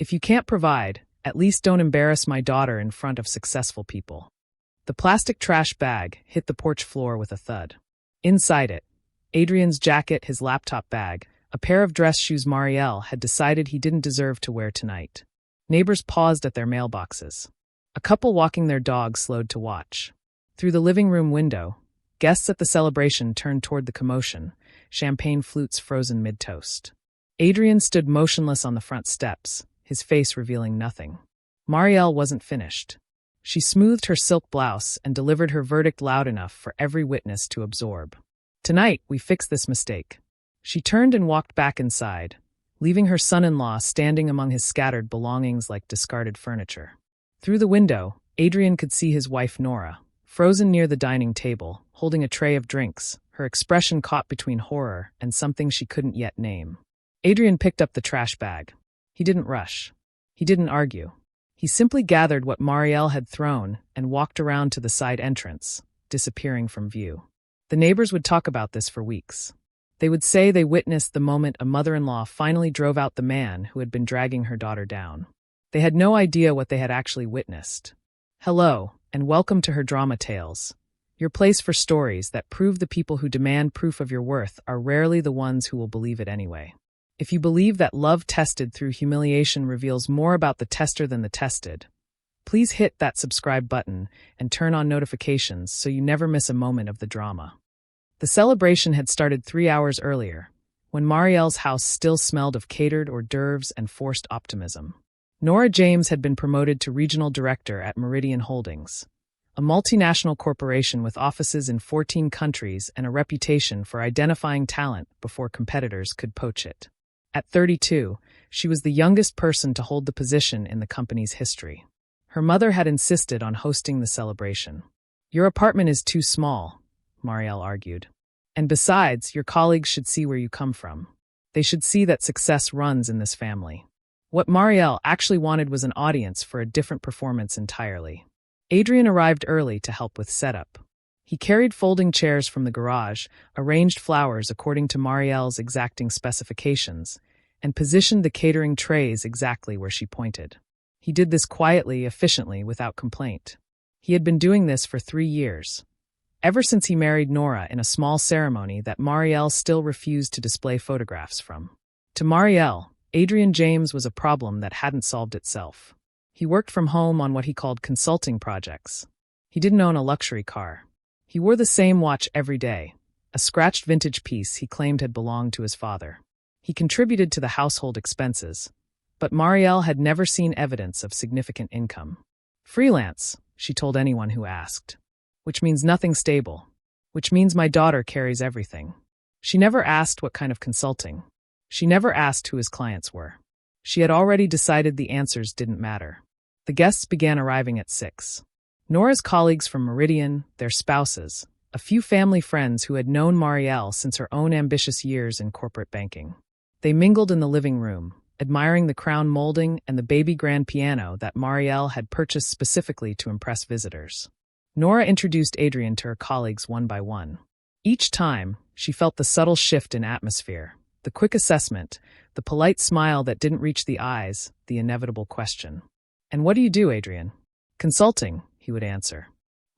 If you can't provide, at least don't embarrass my daughter in front of successful people. The plastic trash bag hit the porch floor with a thud. Inside it, Adrian's jacket, his laptop bag, a pair of dress shoes Marielle had decided he didn't deserve to wear tonight. Neighbors paused at their mailboxes. A couple walking their dog slowed to watch. Through the living room window, guests at the celebration turned toward the commotion, champagne flutes frozen mid-toast. Adrian stood motionless on the front steps, his face revealing nothing. Marielle wasn't finished. She smoothed her silk blouse and delivered her verdict loud enough for every witness to absorb. Tonight, we fix this mistake. She turned and walked back inside, leaving her son-in-law standing among his scattered belongings like discarded furniture. Through the window, Adrian could see his wife Nora, frozen near the dining table, holding a tray of drinks, her expression caught between horror and something she couldn't yet name. Adrian picked up the trash bag. He didn't rush. He didn't argue. He simply gathered what Marielle had thrown and walked around to the side entrance, disappearing from view. The neighbors would talk about this for weeks. They would say they witnessed the moment a mother-in-law finally drove out the man who had been dragging her daughter down. They had no idea what they had actually witnessed. Hello, and welcome to Her Drama Tales, your place for stories that prove the people who demand proof of your worth are rarely the ones who will believe it anyway. If you believe that love tested through humiliation reveals more about the tester than the tested, please hit that subscribe button and turn on notifications so you never miss a moment of the drama. The celebration had started 3 hours earlier, when Marielle's house still smelled of catered hors d'oeuvres and forced optimism. Nora James had been promoted to regional director at Meridian Holdings, a multinational corporation with offices in 14 countries and a reputation for identifying talent before competitors could poach it. At 32, she was the youngest person to hold the position in the company's history. Her mother had insisted on hosting the celebration. Your apartment is too small, Marielle argued. And besides, your colleagues should see where you come from. They should see that success runs in this family. What Marielle actually wanted was an audience for a different performance entirely. Adrian arrived early to help with setup. He carried folding chairs from the garage, arranged flowers according to Marielle's exacting specifications, and positioned the catering trays exactly where she pointed. He did this quietly, efficiently, without complaint. He had been doing this for 3 years, ever since he married Nora in a small ceremony that Marielle still refused to display photographs from. To Marielle, Adrian James was a problem that hadn't solved itself. He worked from home on what he called consulting projects. He didn't own a luxury car. He wore the same watch every day, a scratched vintage piece he claimed had belonged to his father. He contributed to the household expenses, but Marielle had never seen evidence of significant income. Freelance, she told anyone who asked. Which means nothing stable. Which means my daughter carries everything. She never asked what kind of consulting. She never asked who his clients were. She had already decided the answers didn't matter. The guests began arriving at 6. Nora's colleagues from Meridian, their spouses, a few family friends who had known Marielle since her own ambitious years in corporate banking. They mingled in the living room, admiring the crown molding and the baby grand piano that Marielle had purchased specifically to impress visitors. Nora introduced Adrian to her colleagues one by one. Each time, she felt the subtle shift in atmosphere, the quick assessment, the polite smile that didn't reach the eyes, the inevitable question. "And what do you do, Adrian?" "Consulting," he would answer.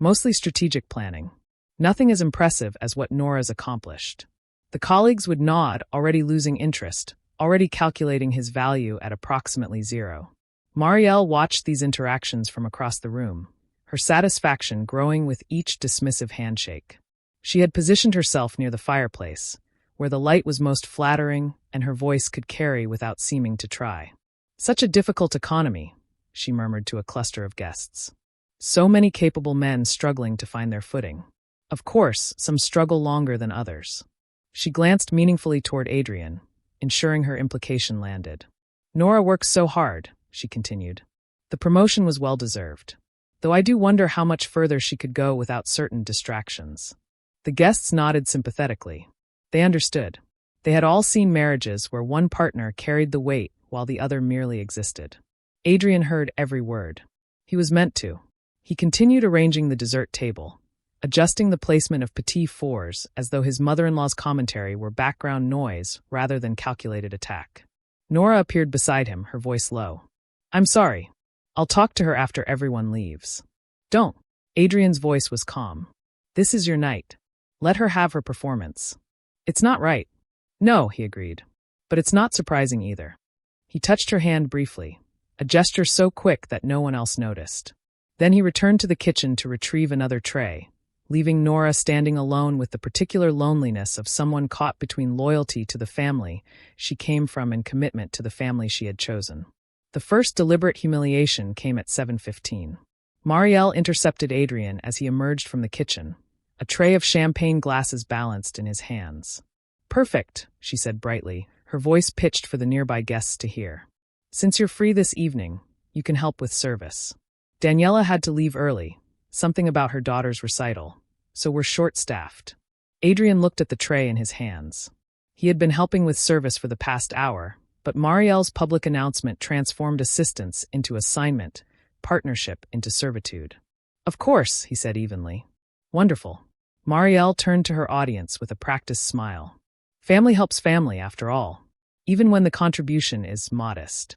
"Mostly strategic planning. Nothing as impressive as what Nora's accomplished." The colleagues would nod, already losing interest, already calculating his value at approximately 0. Marielle watched these interactions from across the room, her satisfaction growing with each dismissive handshake. She had positioned herself near the fireplace, where the light was most flattering and her voice could carry without seeming to try. "Such a difficult economy," she murmured to a cluster of guests. "So many capable men struggling to find their footing. Of course, some struggle longer than others." She glanced meaningfully toward Adrian, ensuring her implication landed. "Nora works so hard," she continued. "The promotion was well-deserved. Though I do wonder how much further she could go without certain distractions." The guests nodded sympathetically. They understood. They had all seen marriages where one partner carried the weight while the other merely existed. Adrian heard every word. He was meant to. He continued arranging the dessert table, adjusting the placement of petit fours as though his mother-in-law's commentary were background noise rather than calculated attack. Nora appeared beside him, her voice low. I'm sorry. I'll talk to her after everyone leaves. Don't. Adrian's voice was calm. This is your night. Let her have her performance. It's not right. No, he agreed. But it's not surprising either. He touched her hand briefly, a gesture so quick that no one else noticed. Then he returned to the kitchen to retrieve another tray, leaving Nora standing alone with the particular loneliness of someone caught between loyalty to the family she came from and commitment to the family she had chosen. The first deliberate humiliation came at 7:15. Marielle intercepted Adrian as he emerged from the kitchen, a tray of champagne glasses balanced in his hands. Perfect, she said brightly, her voice pitched for the nearby guests to hear. Since you're free this evening, you can help with service. Daniela had to leave early, something about her daughter's recital, so we're short-staffed. Adrian looked at the tray in his hands. He had been helping with service for the past hour, but Marielle's public announcement transformed assistance into assignment, partnership into servitude. Of course, he said evenly. Wonderful. Marielle turned to her audience with a practiced smile. Family helps family, after all, even when the contribution is modest.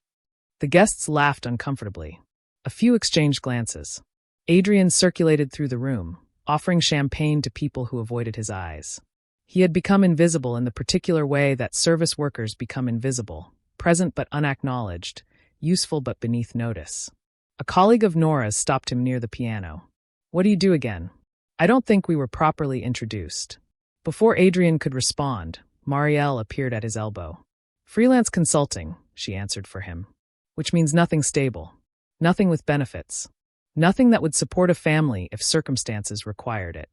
The guests laughed uncomfortably. A few exchanged glances. Adrian circulated through the room, offering champagne to people who avoided his eyes. He had become invisible in the particular way that service workers become invisible, present but unacknowledged, useful but beneath notice. A colleague of Nora's stopped him near the piano. What do you do again? I don't think we were properly introduced. Before Adrian could respond, Marielle appeared at his elbow. Freelance consulting, she answered for him. Which means nothing stable. Nothing with benefits. Nothing that would support a family if circumstances required it.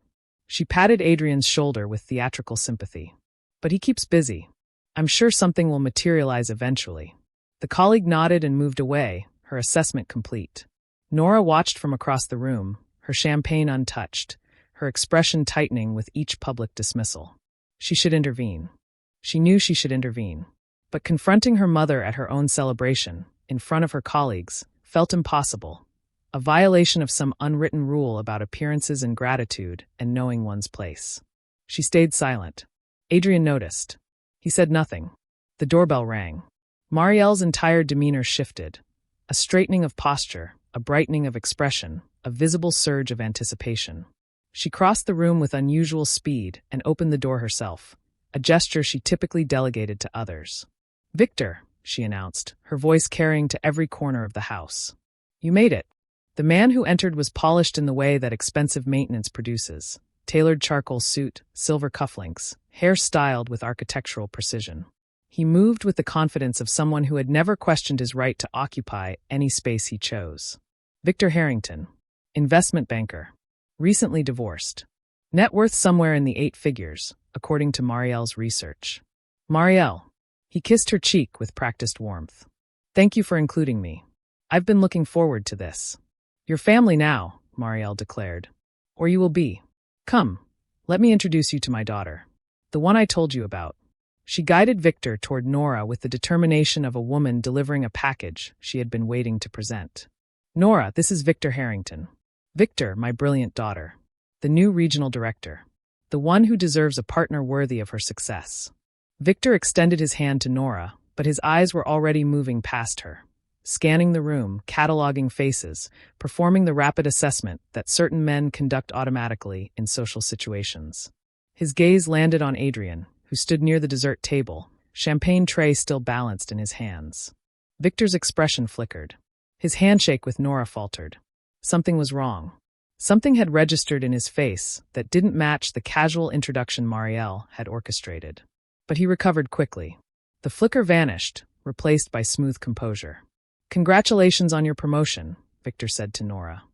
She patted Adrian's shoulder with theatrical sympathy. But he keeps busy. I'm sure something will materialize eventually. The colleague nodded and moved away, her assessment complete. Nora watched from across the room, her champagne untouched, her expression tightening with each public dismissal. She should intervene. She knew she should intervene. But confronting her mother at her own celebration, in front of her colleagues, felt impossible. A violation of some unwritten rule about appearances and gratitude and knowing one's place. She stayed silent. Adrian noticed. He said nothing. The doorbell rang. Marielle's entire demeanor shifted. A straightening of posture, a brightening of expression, a visible surge of anticipation. She crossed the room with unusual speed and opened the door herself, a gesture she typically delegated to others. Victor, she announced, her voice carrying to every corner of the house. You made it. The man who entered was polished in the way that expensive maintenance produces. Tailored charcoal suit, silver cufflinks, hair styled with architectural precision. He moved with the confidence of someone who had never questioned his right to occupy any space he chose. Victor Harrington, investment banker, recently divorced. Net worth somewhere in the 8 figures, according to Marielle's research. Marielle. He kissed her cheek with practiced warmth. Thank you for including me. I've been looking forward to this. Your family now, Marielle declared. Or you will be. Come, let me introduce you to my daughter. The one I told you about. She guided Victor toward Nora with the determination of a woman delivering a package she had been waiting to present. Nora, this is Victor Harrington. Victor, my brilliant daughter. The new regional director. The one who deserves a partner worthy of her success. Victor extended his hand to Nora, but his eyes were already moving past her. Scanning the room, cataloging faces, performing the rapid assessment that certain men conduct automatically in social situations. His gaze landed on Adrian, who stood near the dessert table, champagne tray still balanced in his hands. Victor's expression flickered. His handshake with Nora faltered. Something was wrong. Something had registered in his face that didn't match the casual introduction Marielle had orchestrated. But he recovered quickly. The flicker vanished, replaced by smooth composure. Congratulations on your promotion, Victor said to Nora.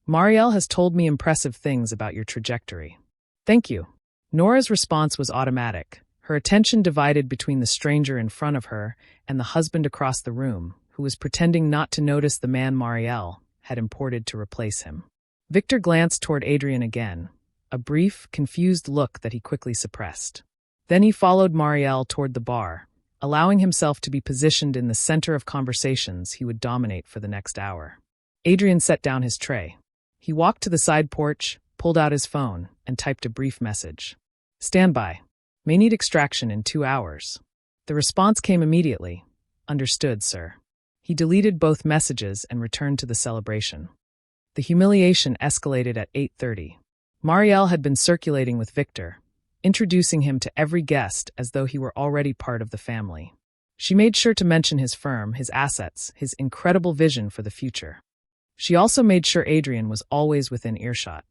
Marielle has told me impressive things about your trajectory. Thank you. Nora's response was automatic, her attention divided between the stranger in front of her and the husband across the room, who was pretending not to notice the man Marielle had imported to replace him. Victor glanced toward Adrian again, a brief, confused look that he quickly suppressed. Then he followed Marielle toward the bar, allowing himself to be positioned in the center of conversations he would dominate for the next hour. Adrian set down his tray. He walked to the side porch, pulled out his phone, and typed a brief message. Stand by. May need extraction in 2 hours. The response came immediately. Understood, sir. He deleted both messages and returned to the celebration. The humiliation escalated at 8:30. Marielle had been circulating with Victor, introducing him to every guest as though he were already part of the family. She made sure to mention his firm, his assets, his incredible vision for the future. She also made sure Adrian was always within earshot.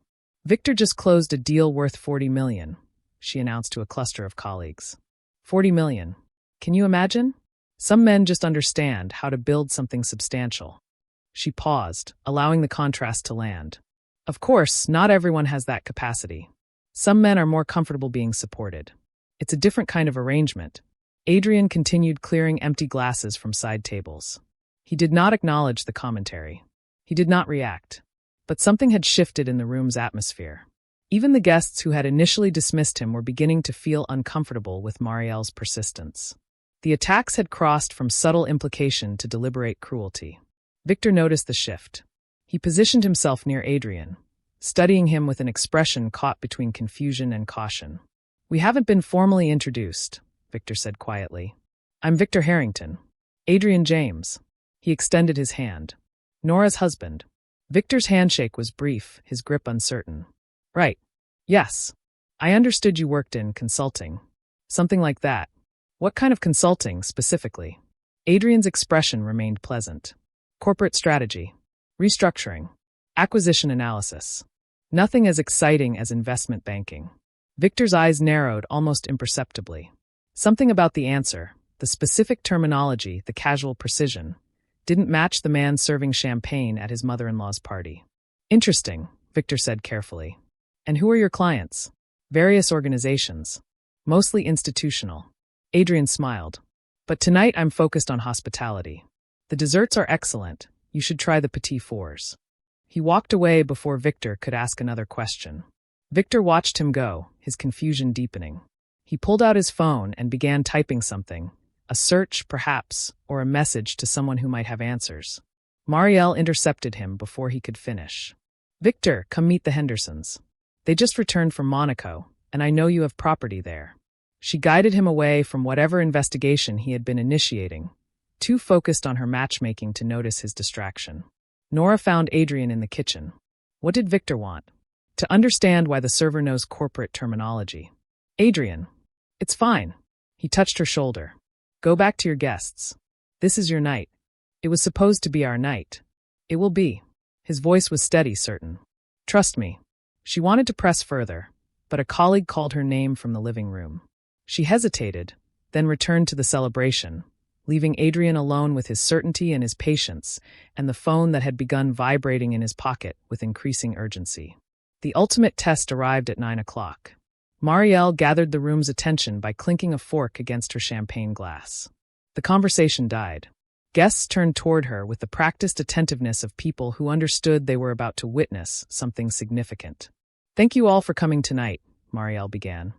Victor just closed a deal worth $40 million, she announced to a cluster of colleagues. $40 million. Can you imagine? Some men just understand how to build something substantial. She paused, allowing the contrast to land. Of course, not everyone has that capacity. Some men are more comfortable being supported. It's a different kind of arrangement. Adrian continued clearing empty glasses from side tables. He did not acknowledge the commentary. He did not react. But something had shifted in the room's atmosphere. Even the guests who had initially dismissed him were beginning to feel uncomfortable with Marielle's persistence. The attacks had crossed from subtle implication to deliberate cruelty. Victor noticed the shift. He positioned himself near Adrian, studying him with an expression caught between confusion and caution. "We haven't been formally introduced," Victor said quietly. "I'm Victor Harrington. Adrian James." He extended his hand. "Nora's husband." Victor's handshake was brief, his grip uncertain. "Right. Yes. I understood you worked in consulting. Something like that. What kind of consulting, specifically?" Adrian's expression remained pleasant. "Corporate strategy. Restructuring. Acquisition analysis. Nothing as exciting as investment banking." Victor's eyes narrowed almost imperceptibly. Something about the answer, the specific terminology, the casual precision, didn't match the man serving champagne at his mother-in-law's party. "Interesting," Victor said carefully. "And who are your clients?" "Various organizations. Mostly institutional." Adrian smiled. "But tonight I'm focused on hospitality. The desserts are excellent. You should try the petit fours." He walked away before Victor could ask another question. Victor watched him go, his confusion deepening. He pulled out his phone and began typing something, a search, perhaps, or a message to someone who might have answers. Marielle intercepted him before he could finish. "Victor, come meet the Hendersons. They just returned from Monaco, and I know you have property there." She guided him away from whatever investigation he had been initiating, too focused on her matchmaking to notice his distraction. Nora found Adrian in the kitchen. What did Victor want? To understand why the server knows corporate terminology. "Adrian, it's fine." He touched her shoulder. "Go back to your guests. This is your night. It was supposed to be our night. It will be." His voice was steady, certain. "Trust me." She wanted to press further, but a colleague called her name from the living room. She hesitated, then returned to the celebration, leaving Adrian alone with his certainty and his patience, and the phone that had begun vibrating in his pocket with increasing urgency. The ultimate test arrived at 9 o'clock. Marielle gathered the room's attention by clinking a fork against her champagne glass. The conversation died. Guests turned toward her with the practiced attentiveness of people who understood they were about to witness something significant. "Thank you all for coming tonight," Marielle began.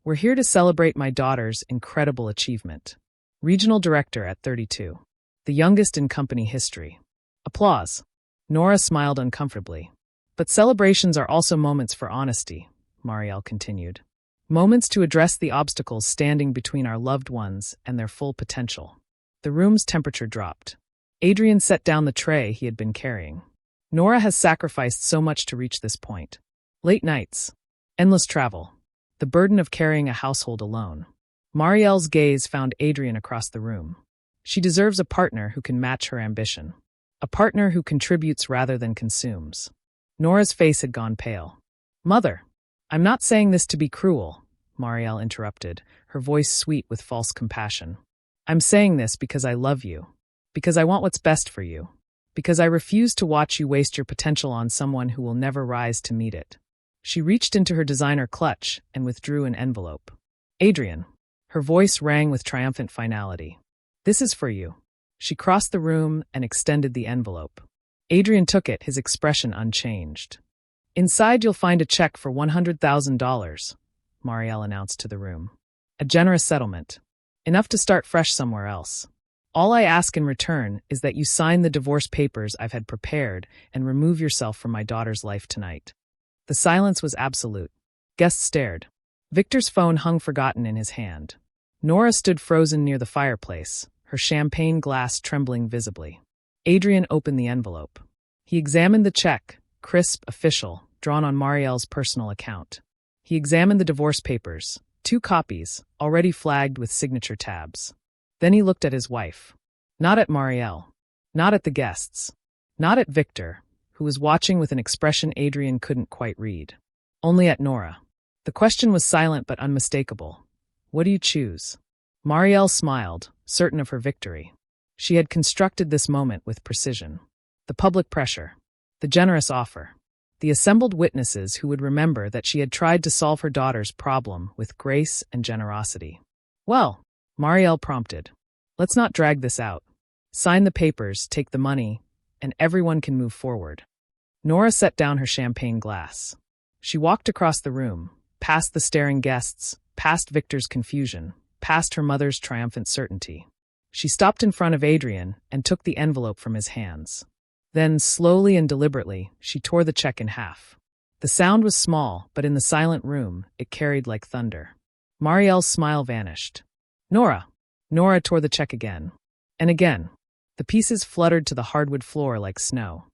"We're here to celebrate my daughter's incredible achievement. Regional director at 32. The youngest in company history." Applause. Nora smiled uncomfortably. "But celebrations are also moments for honesty," Marielle continued. "Moments to address the obstacles standing between our loved ones and their full potential." The room's temperature dropped. Adrian set down the tray he had been carrying. "Nora has sacrificed so much to reach this point. Late nights. Endless travel. The burden of carrying a household alone." Marielle's gaze found Adrian across the room. "She deserves a partner who can match her ambition. A partner who contributes rather than consumes." Nora's face had gone pale. "Mother, I'm not saying this to be cruel," Marielle interrupted, her voice sweet with false compassion. "I'm saying this because I love you. Because I want what's best for you. Because I refuse to watch you waste your potential on someone who will never rise to meet it." She reached into her designer clutch and withdrew an envelope. "Adrian." Her voice rang with triumphant finality. "This is for you." She crossed the room and extended the envelope. Adrian took it, his expression unchanged. "Inside you'll find a check for $100,000, Marielle announced to the room. "A generous settlement. Enough to start fresh somewhere else. All I ask in return is that you sign the divorce papers I've had prepared and remove yourself from my daughter's life tonight." The silence was absolute. Guests stared. Victor's phone hung forgotten in his hand. Nora stood frozen near the fireplace, her champagne glass trembling visibly. Adrian opened the envelope. He examined the check, crisp, official, drawn on Marielle's personal account. He examined the divorce papers, 2 copies, already flagged with signature tabs. Then he looked at his wife. Not at Marielle. Not at the guests. Not at Victor, who was watching with an expression Adrian couldn't quite read. Only at Nora. The question was silent but unmistakable. What do you choose? Marielle smiled, certain of her victory. She had constructed this moment with precision. The public pressure. The generous offer. The assembled witnesses who would remember that she had tried to solve her daughter's problem with grace and generosity. Well, Marielle prompted. Let's not drag this out. Sign the papers, take the money, and everyone can move forward. Nora set down her champagne glass. She walked across the room, past the staring guests, past Victor's confusion, past her mother's triumphant certainty. She stopped in front of Adrian and took the envelope from his hands. Then, slowly and deliberately, she tore the check in half. The sound was small, but in the silent room, it carried like thunder. Marielle's smile vanished. Nora tore the check again. And again. The pieces fluttered to the hardwood floor like snow.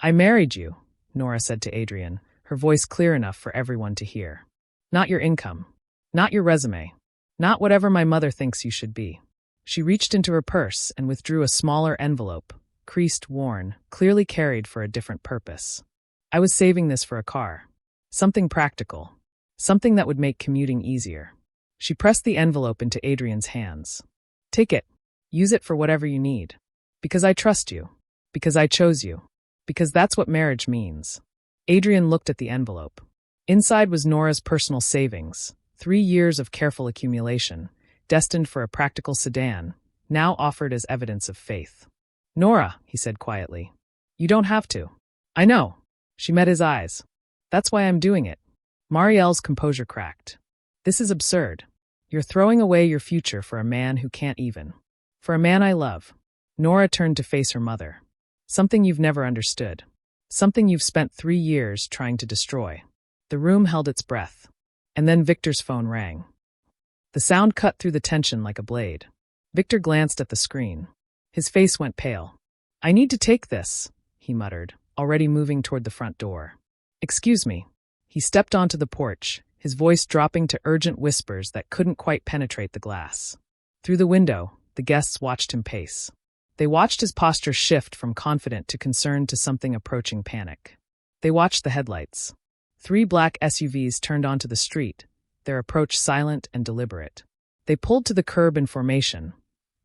I married you, Nora said to Adrian, her voice clear enough for everyone to hear. Not your income. Not your resume. Not whatever my mother thinks you should be. She reached into her purse and withdrew a smaller envelope, creased, worn, clearly carried for a different purpose. I was saving this for a car. Something practical. Something that would make commuting easier. She pressed the envelope into Adrian's hands. Take it. Use it for whatever you need. Because I trust you. Because I chose you. Because that's what marriage means. Adrian looked at the envelope. Inside was Nora's personal savings, 3 years of careful accumulation, destined for a practical sedan, now offered as evidence of faith. Nora, he said quietly. You don't have to. I know. She met his eyes. That's why I'm doing it. Marielle's composure cracked. This is absurd. You're throwing away your future for a man who can't even. For a man I love. Nora turned to face her mother. Something you've never understood. Something you've spent 3 years trying to destroy. The room held its breath. And then Victor's phone rang. The sound cut through the tension like a blade. Victor glanced at the screen. His face went pale. I need to take this, he muttered, already moving toward the front door. Excuse me. He stepped onto the porch, his voice dropping to urgent whispers that couldn't quite penetrate the glass. Through the window, the guests watched him pace. They watched his posture shift from confident to concerned to something approaching panic. They watched the headlights. 3 black SUVs turned onto the street, their approach silent and deliberate. They pulled to the curb in formation,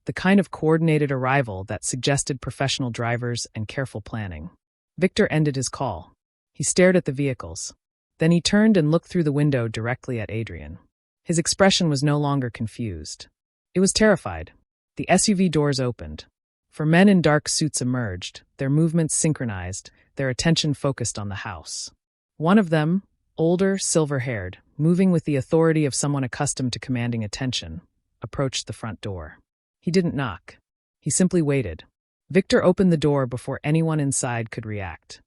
the kind of coordinated arrival that suggested professional drivers and careful planning. Victor ended his call. He stared at the vehicles. Then he turned and looked through the window directly at Adrian. His expression was no longer confused. It was terrified. The SUV doors opened. 4 men in dark suits emerged, their movements synchronized, their attention focused on the house. One of them, older, silver-haired, moving with the authority of someone accustomed to commanding attention, approached the front door. He didn't knock. He simply waited. Victor opened the door before anyone inside could react.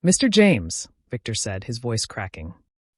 Mr. James, Victor said, his voice cracking.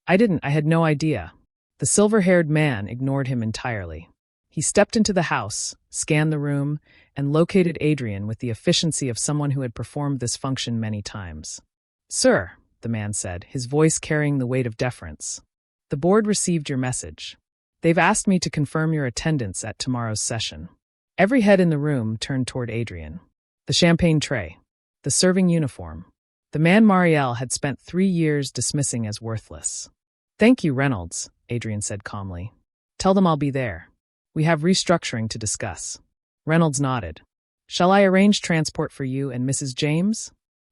I had no idea. The silver-haired man ignored him entirely. He stepped into the house, scanned the room, and located Adrian with the efficiency of someone who had performed this function many times. Sir, the man said, his voice carrying the weight of deference. The board received your message. They've asked me to confirm your attendance at tomorrow's session. Every head in the room turned toward Adrian. The champagne tray. The serving uniform. The man Marielle had spent 3 years dismissing as worthless. Thank you, Reynolds, Adrian said calmly. Tell them I'll be there. We have restructuring to discuss. Reynolds nodded. Shall I arrange transport for you and Mrs. James?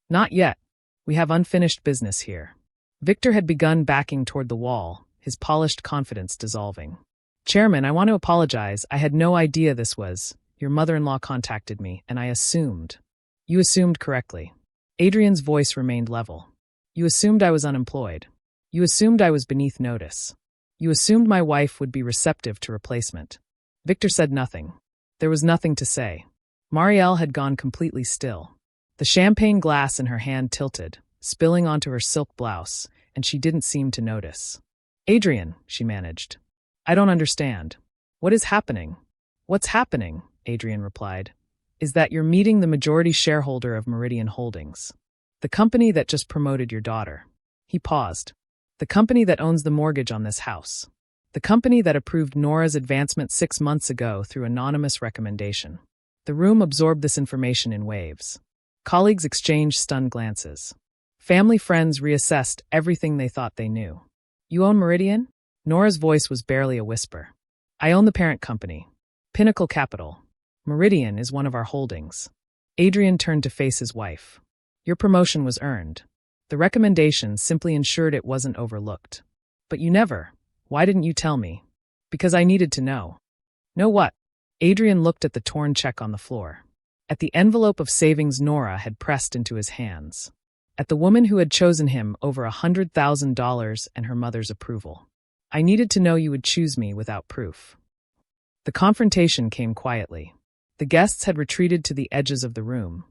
Not yet. We have unfinished business here. Victor had begun backing toward the wall, his polished confidence dissolving. Chairman, I want to apologize. I had no idea this was. Your mother-in-law contacted me, and I assumed. You assumed correctly. Adrian's voice remained level. You assumed I was unemployed. You assumed I was beneath notice. You assumed my wife would be receptive to replacement. Victor said nothing. There was nothing to say. Marielle had gone completely still. The champagne glass in her hand tilted, spilling onto her silk blouse, and she didn't seem to notice. Adrian, she managed. I don't understand. What is happening? What's happening? Adrian replied. is that you're meeting the majority shareholder of Meridian Holdings, the company that just promoted your daughter. He paused. The company that owns the mortgage on this house. The company that approved Nora's advancement 6 months ago through anonymous recommendation. The room absorbed this information in waves. Colleagues exchanged stunned glances. Family friends reassessed everything they thought they knew. You own Meridian? Nora's voice was barely a whisper. I own the parent company. Pinnacle Capital. Meridian is one of our holdings. Adrian turned to face his wife. Your promotion was earned. The recommendation simply ensured it wasn't overlooked. But you never. Why didn't you tell me? Because I needed to know. Know what? Adrian looked at the torn check on the floor. At the envelope of savings Nora had pressed into his hands. At the woman who had chosen him over $100,000 and her mother's approval. I needed to know you would choose me without proof. The confrontation came quietly. The guests had retreated to the edges of the room,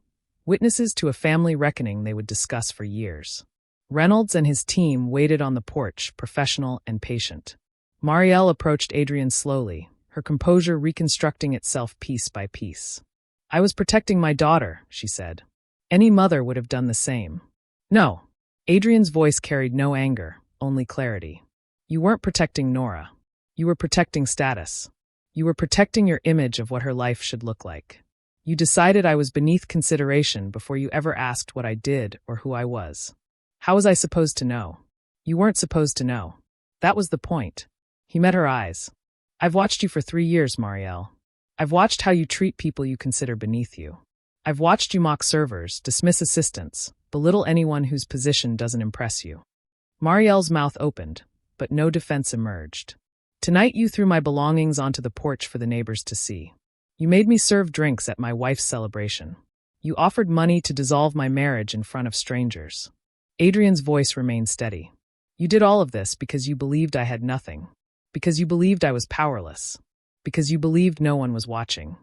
witnesses to a family reckoning they would discuss for years. Reynolds and his team waited on the porch, professional and patient. Marielle approached Adrian slowly, her composure reconstructing itself piece by piece. I was protecting my daughter, she said. Any mother would have done the same. No. Adrian's voice carried no anger, only clarity. You weren't protecting Nora. You were protecting status. You were protecting your image of what her life should look like. You decided I was beneath consideration before you ever asked what I did or who I was. How was I supposed to know? You weren't supposed to know. That was the point. He met her eyes. I've watched you for 3 years, Marielle. I've watched how you treat people you consider beneath you. I've watched you mock servers, dismiss assistants, belittle anyone whose position doesn't impress you. Marielle's mouth opened, but no defense emerged. Tonight you threw my belongings onto the porch for the neighbors to see. You made me serve drinks at my wife's celebration. You offered money to dissolve my marriage in front of strangers. Adrian's voice remained steady. You did all of this because you believed I had nothing. Because you believed I was powerless. Because you believed no one was watching.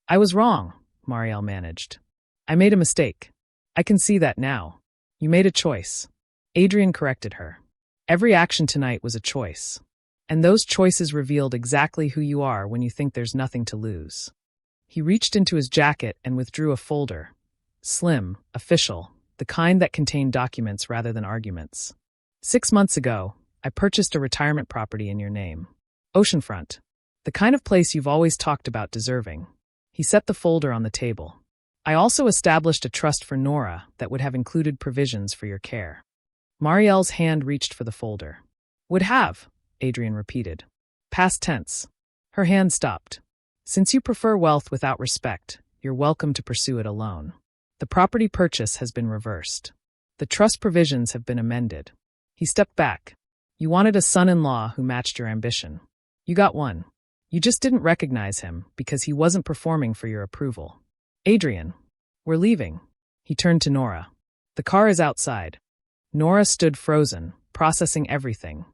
I was wrong, Marielle managed. I made a mistake. I can see that now. You made a choice. Adrian corrected her. Every action tonight was a choice. And those choices revealed exactly who you are when you think there's nothing to lose. He reached into his jacket and withdrew a folder. Slim, official, the kind that contained documents rather than arguments. 6 months ago, I purchased a retirement property in your name. Oceanfront. The kind of place you've always talked about deserving. He set the folder on the table. I also established a trust for Nora that would have included provisions for your care. Marielle's hand reached for the folder. Would have, Adrian repeated. Past tense. Her hand stopped. Since you prefer wealth without respect, you're welcome to pursue it alone. The property purchase has been reversed. The trust provisions have been amended. He stepped back. You wanted a son-in-law who matched your ambition. You got one. You just didn't recognize him because he wasn't performing for your approval. Adrian, we're leaving. He turned to Nora. The car is outside. Nora stood frozen, processing everything.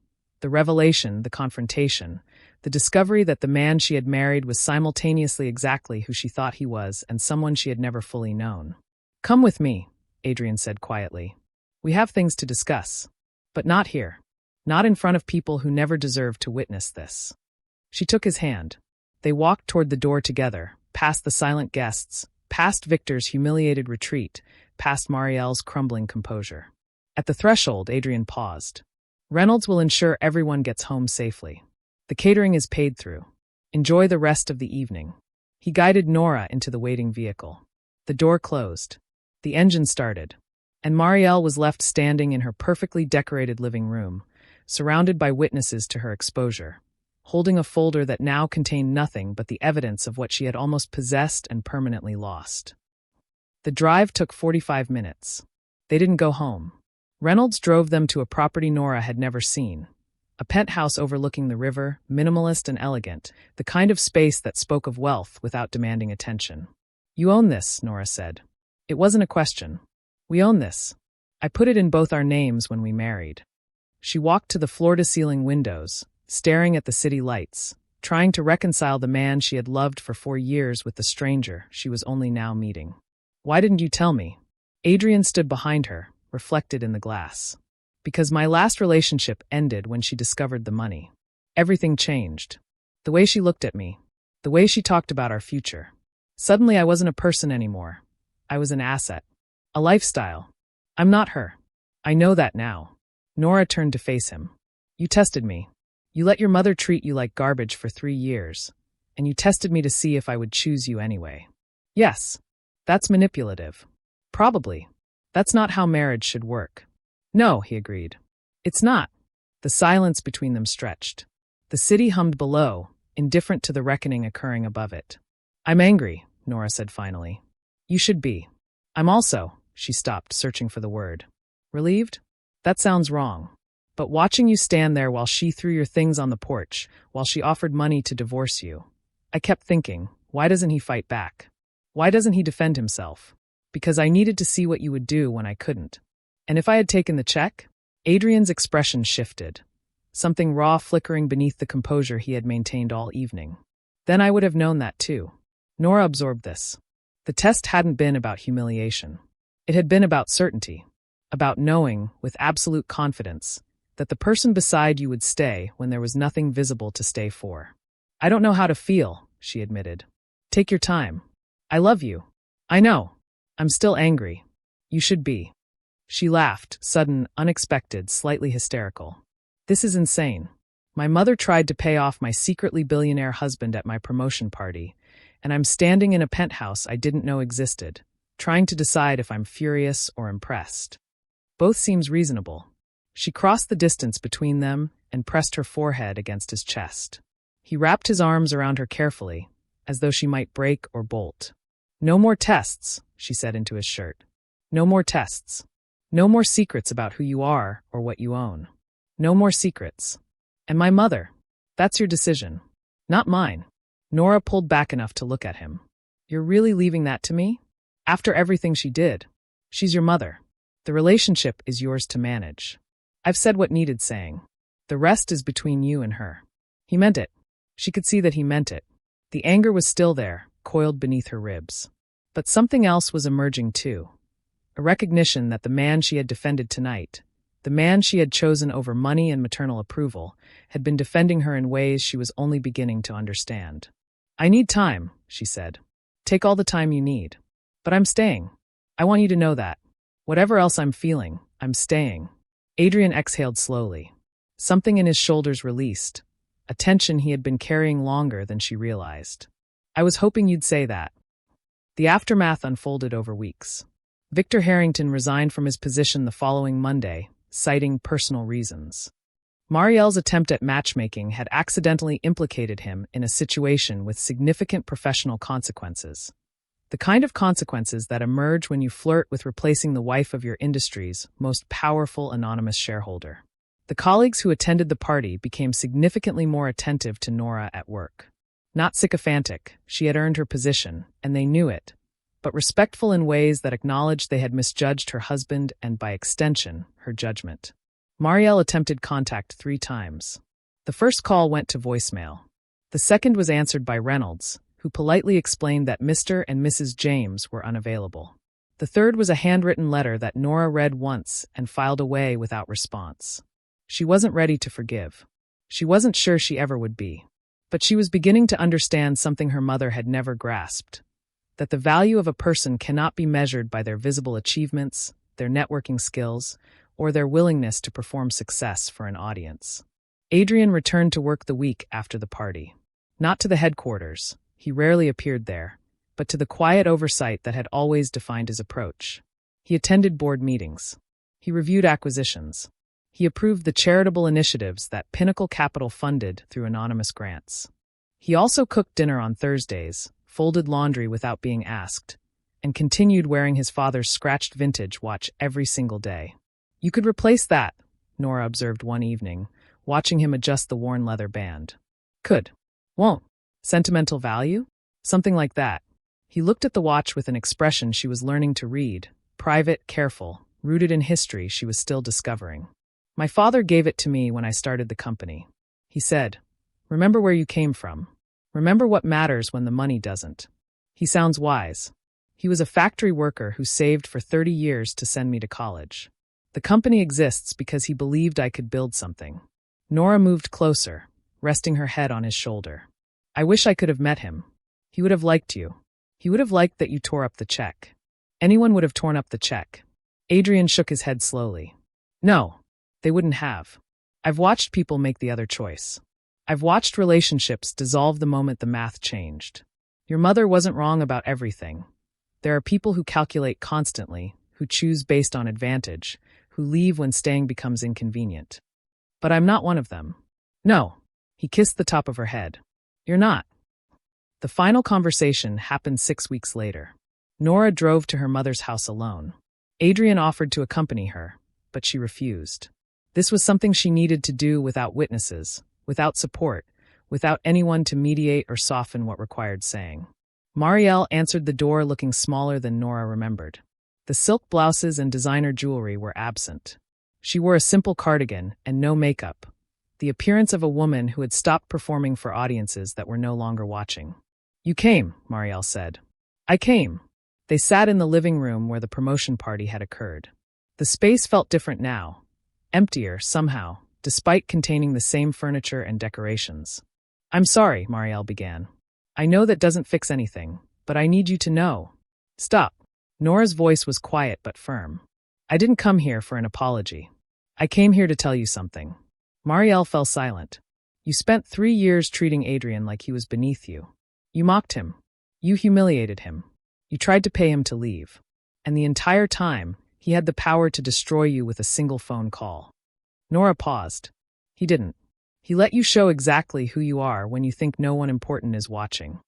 The revelation, the confrontation, the discovery that the man she had married was simultaneously exactly who she thought he was and someone she had never fully known. Come with me, Adrian said quietly. We have things to discuss. But not here. Not in front of people who never deserved to witness this. She took his hand. They walked toward the door together, past the silent guests, past Victor's humiliated retreat, past Marielle's crumbling composure. At the threshold, Adrian paused. Reynolds will ensure everyone gets home safely. The catering is paid through. Enjoy the rest of the evening. He guided Nora into the waiting vehicle. The door closed. The engine started. And Marielle was left standing in her perfectly decorated living room, surrounded by witnesses to her exposure, holding a folder that now contained nothing but the evidence of what she had almost possessed and permanently lost. The drive took 45 minutes. They didn't go home. Reynolds drove them to a property Nora had never seen. A penthouse overlooking the river, minimalist and elegant, the kind of space that spoke of wealth without demanding attention. You own this, Nora said. It wasn't a question. We own this. I put it in both our names when we married. She walked to the floor-to-ceiling windows, staring at the city lights, trying to reconcile the man she had loved for 4 years with the stranger she was only now meeting. Why didn't you tell me? Adrian stood behind her, reflected in the glass. Because my last relationship ended when she discovered the money. Everything changed. The way she looked at me. The way she talked about our future. Suddenly I wasn't a person anymore. I was an asset. A lifestyle. I'm not her. I know that now. Nora turned to face him. You tested me. You let your mother treat you like garbage for 3 years, and you tested me to see if I would choose you anyway. Yes. That's manipulative. Probably. That's not how marriage should work. No, he agreed. It's not. The silence between them stretched. The city hummed below, indifferent to the reckoning occurring above it. I'm angry, Nora said finally. You should be. I'm also, she stopped, searching for the word. Relieved? That sounds wrong. But watching you stand there while she threw your things on the porch, while she offered money to divorce you, I kept thinking, why doesn't he fight back? Why doesn't he defend himself? Because I needed to see what you would do when I couldn't. And if I had taken the check? Adrian's expression shifted, something raw flickering beneath the composure he had maintained all evening. Then I would have known that too. Nora absorbed this. The test hadn't been about humiliation. It had been about certainty, about knowing, with absolute confidence, that the person beside you would stay when there was nothing visible to stay for. I don't know how to feel, she admitted. Take your time. I love you. I know. I'm still angry. You should be. She laughed, sudden, unexpected, slightly hysterical. This is insane. My mother tried to pay off my secretly billionaire husband at my promotion party, and I'm standing in a penthouse I didn't know existed, trying to decide if I'm furious or impressed. Both seems reasonable. She crossed the distance between them and pressed her forehead against his chest. He wrapped his arms around her carefully, as though she might break or bolt. No more tests, she said into his shirt. No more tests. No more secrets about who you are or what you own. No more secrets. And my mother. That's your decision. Not mine. Nora pulled back enough to look at him. You're really leaving that to me? After everything she did. She's your mother. The relationship is yours to manage. I've said what needed saying. The rest is between you and her. He meant it. She could see that he meant it. The anger was still there, coiled beneath her ribs. But something else was emerging too. A recognition that the man she had defended tonight, the man she had chosen over money and maternal approval, had been defending her in ways she was only beginning to understand. I need time, she said. Take all the time you need. But I'm staying. I want you to know that. Whatever else I'm feeling, I'm staying. Adrian exhaled slowly. Something in his shoulders released, a tension he had been carrying longer than she realized. I was hoping you'd say that. The aftermath unfolded over weeks. Victor Harrington resigned from his position the following Monday, citing personal reasons. Marielle's attempt at matchmaking had accidentally implicated him in a situation with significant professional consequences. The kind of consequences that emerge when you flirt with replacing the wife of your industry's most powerful anonymous shareholder. The colleagues who attended the party became significantly more attentive to Nora at work. Not sycophantic, she had earned her position, and they knew it, but respectful in ways that acknowledged they had misjudged her husband and, by extension, her judgment. Marielle attempted contact 3 times. The first call went to voicemail. The second was answered by Reynolds, who politely explained that Mr. and Mrs. James were unavailable. The third was a handwritten letter that Nora read once and filed away without response. She wasn't ready to forgive. She wasn't sure she ever would be. But she was beginning to understand something her mother had never grasped, that the value of a person cannot be measured by their visible achievements, their networking skills, or their willingness to perform success for an audience. Adrian returned to work the week after the party. Not to the headquarters, he rarely appeared there, but to the quiet oversight that had always defined his approach. He attended board meetings. He reviewed acquisitions. He approved the charitable initiatives that Pinnacle Capital funded through anonymous grants. He also cooked dinner on Thursdays, folded laundry without being asked, and continued wearing his father's scratched vintage watch every single day. You could replace that, Nora observed one evening, watching him adjust the worn leather band. Could. Won't. Sentimental value? Something like that. He looked at the watch with an expression she was learning to read, private, careful, rooted in history she was still discovering. My father gave it to me when I started the company. He said, remember where you came from. Remember what matters when the money doesn't. He sounds wise. He was a factory worker who saved for 30 years to send me to college. The company exists because he believed I could build something. Nora moved closer, resting her head on his shoulder. I wish I could have met him. He would have liked you. He would have liked that you tore up the check. Anyone would have torn up the check. Adrian shook his head slowly. No, they wouldn't have. I've watched people make the other choice. I've watched relationships dissolve the moment the math changed. Your mother wasn't wrong about everything. There are people who calculate constantly, who choose based on advantage, who leave when staying becomes inconvenient. But I'm not one of them. No. He kissed the top of her head. You're not. The final conversation happened 6 weeks later. Nora drove to her mother's house alone. Adrian offered to accompany her, but she refused. This was something she needed to do without witnesses, without support, without anyone to mediate or soften what required saying. Marielle answered the door looking smaller than Nora remembered. The silk blouses and designer jewelry were absent. She wore a simple cardigan and no makeup, the appearance of a woman who had stopped performing for audiences that were no longer watching. You came, Marielle said. I came. They sat in the living room where the promotion party had occurred. The space felt different now, emptier somehow, despite containing the same furniture and decorations. I'm sorry, Marielle began. I know that doesn't fix anything, but I need you to know. Stop. Nora's voice was quiet but firm. I didn't come here for an apology. I came here to tell you something. Marielle fell silent. You spent 3 years treating Adrian like he was beneath you. You mocked him. You humiliated him. You tried to pay him to leave. And the entire time, he had the power to destroy you with a single phone call. Nora paused. He didn't. He let you show exactly who you are when you think no one important is watching.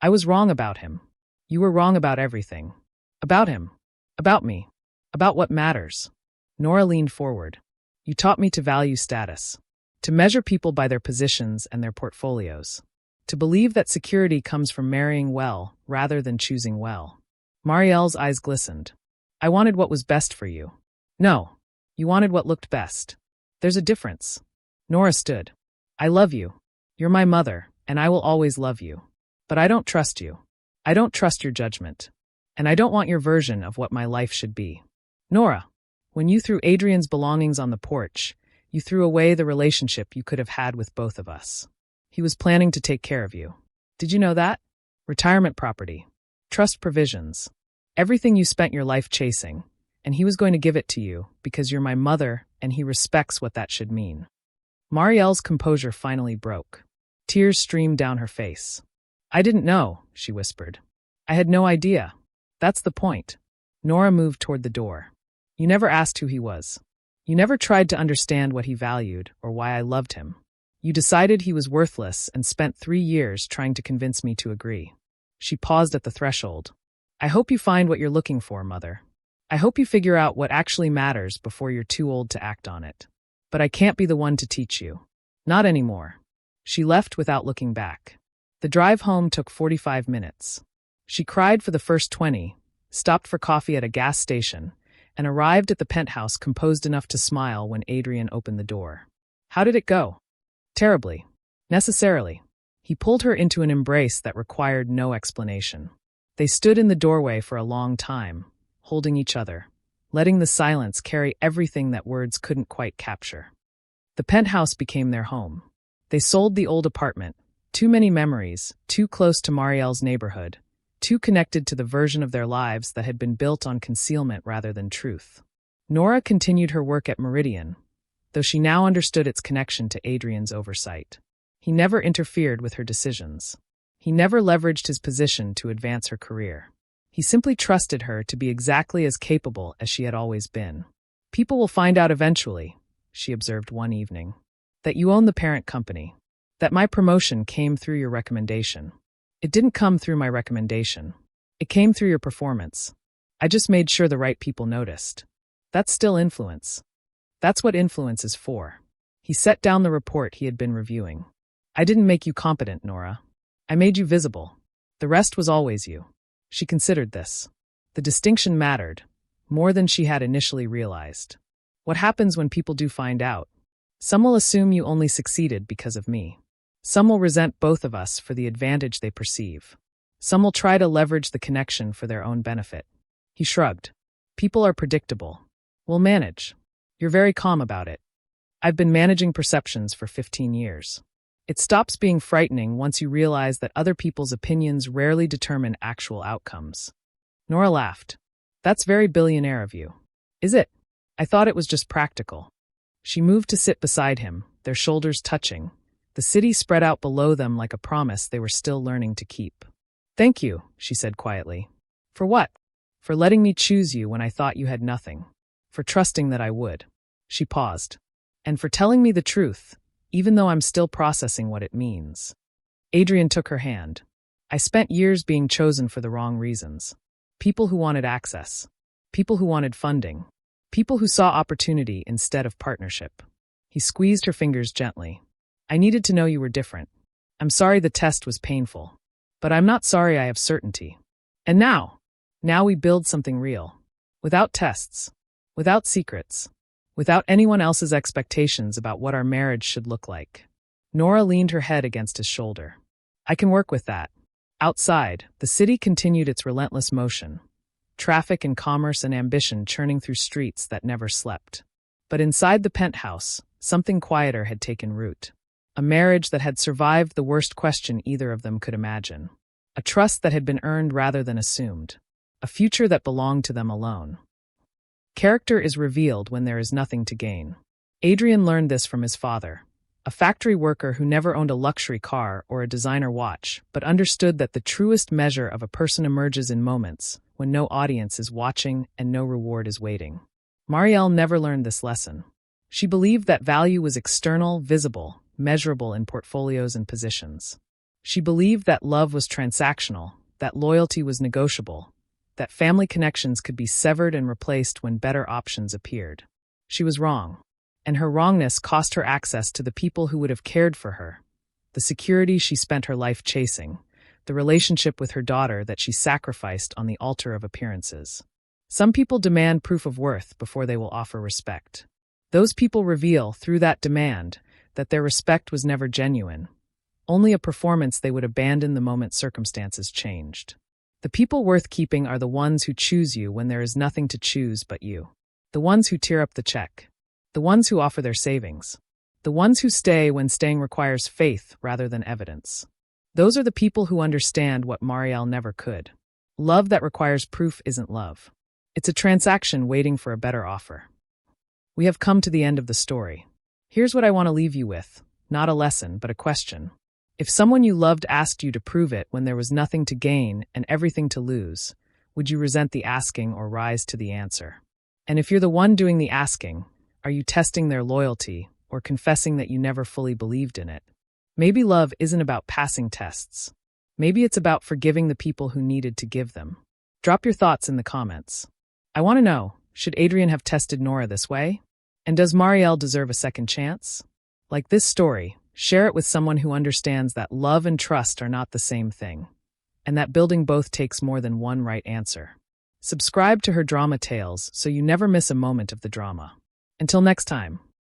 I was wrong about him. You were wrong about everything. About him. About me. About what matters. Nora leaned forward. You taught me to value status. To measure people by their positions and their portfolios. To believe that security comes from marrying well rather than choosing well. Marielle's eyes glistened. I wanted what was best for you. No. You wanted what looked best. There's a difference. Nora stood. I love you. You're my mother, and I will always love you. But I don't trust you. I don't trust your judgment. And I don't want your version of what my life should be. Nora, when you threw Adrian's belongings on the porch, you threw away the relationship you could have had with both of us. He was planning to take care of you. Did you know that? Retirement property. Trust provisions. Everything you spent your life chasing. And he was going to give it to you because you're my mother and he respects what that should mean. Marielle's composure finally broke. Tears streamed down her face. I didn't know, she whispered. I had no idea. That's the point. Nora moved toward the door. You never asked who he was. You never tried to understand what he valued or why I loved him. You decided he was worthless and spent 3 years trying to convince me to agree. She paused at the threshold. I hope you find what you're looking for, Mother. I hope you figure out what actually matters before you're too old to act on it. But I can't be the one to teach you. Not anymore. She left without looking back. The drive home took 45 minutes. She cried for the first 20, stopped for coffee at a gas station, and arrived at the penthouse composed enough to smile when Adrian opened the door. How did it go? Terribly. Necessarily. He pulled her into an embrace that required no explanation. They stood in the doorway for a long time, holding each other, letting the silence carry everything that words couldn't quite capture. The penthouse became their home. They sold the old apartment, too many memories, too close to Marielle's neighborhood, too connected to the version of their lives that had been built on concealment rather than truth. Nora continued her work at Meridian, though she now understood its connection to Adrian's oversight. He never interfered with her decisions. He never leveraged his position to advance her career. He simply trusted her to be exactly as capable as she had always been. People will find out eventually, she observed one evening, that you own the parent company, that my promotion came through your recommendation. It didn't come through my recommendation. It came through your performance. I just made sure the right people noticed. That's still influence. That's what influence is for. He set down the report he had been reviewing. I didn't make you competent, Nora. I made you visible. The rest was always you. She considered this. The distinction mattered, more than she had initially realized. What happens when people do find out? Some will assume you only succeeded because of me. Some will resent both of us for the advantage they perceive. Some will try to leverage the connection for their own benefit. He shrugged. People are predictable. We'll manage. You're very calm about it. I've been managing perceptions for 15 years. It stops being frightening once you realize that other people's opinions rarely determine actual outcomes. Nora laughed. That's very billionaire of you. Is it? I thought it was just practical. She moved to sit beside him, their shoulders touching. The city spread out below them like a promise they were still learning to keep. Thank you, she said quietly. For what? For letting me choose you when I thought you had nothing. For trusting that I would. She paused. And for telling me the truth, even though I'm still processing what it means. Adrian took her hand. I spent years being chosen for the wrong reasons. People who wanted access. People who wanted funding. People who saw opportunity instead of partnership. He squeezed her fingers gently. I needed to know you were different. I'm sorry the test was painful. But I'm not sorry I have certainty. And now we build something real. Without tests. Without secrets. Without anyone else's expectations about what our marriage should look like. Nora leaned her head against his shoulder. I can work with that. Outside, the city continued its relentless motion. Traffic and commerce and ambition churning through streets that never slept. But inside the penthouse, something quieter had taken root. A marriage that had survived the worst question either of them could imagine. A trust that had been earned rather than assumed. A future that belonged to them alone. Character is revealed when there is nothing to gain. Adrian learned this from his father, a factory worker who never owned a luxury car or a designer watch, but understood that the truest measure of a person emerges in moments when no audience is watching and no reward is waiting. Marielle never learned this lesson. She believed that value was external, visible, measurable in portfolios and positions. She believed that love was transactional, that loyalty was negotiable, that family connections could be severed and replaced when better options appeared. She was wrong, and her wrongness cost her access to the people who would have cared for her, the security she spent her life chasing, the relationship with her daughter that she sacrificed on the altar of appearances. Some people demand proof of worth before they will offer respect. Those people reveal, through that demand, that their respect was never genuine, only a performance they would abandon the moment circumstances changed. The people worth keeping are the ones who choose you when there is nothing to choose but you. The ones who tear up the check. The ones who offer their savings. The ones who stay when staying requires faith rather than evidence. Those are the people who understand what Marielle never could. Love that requires proof isn't love. It's a transaction waiting for a better offer. We have come to the end of the story. Here's what I want to leave you with, not a lesson, but a question. If someone you loved asked you to prove it when there was nothing to gain and everything to lose, would you resent the asking or rise to the answer? And if you're the one doing the asking, are you testing their loyalty or confessing that you never fully believed in it? Maybe love isn't about passing tests. Maybe it's about forgiving the people who needed to give them. Drop your thoughts in the comments. I want to know, should Adrian have tested Nora this way? And does Marielle deserve a second chance? Like this story, share it with someone who understands that love and trust are not the same thing, and that building both takes more than one right answer. Subscribe to her drama tales so you never miss a moment of the drama. Until next time.